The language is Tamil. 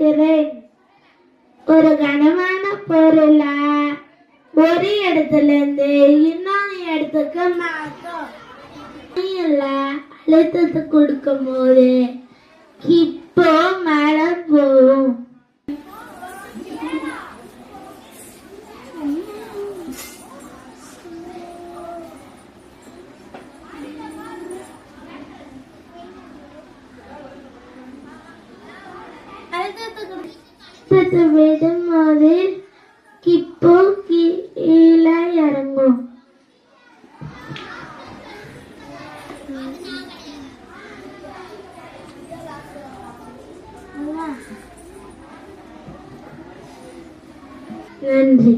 விடுகிறேன். ஒரு கனமான பொருளை ஒரு இடத்துல இருந்து இன்னொரு இடத்துக்கு மாத்தோம். அழுத்தத்தை கொடுக்கும் போது இப்போ மேல போகும். விடும்போது இப்போ கீழே இறங்கும். நன்றி.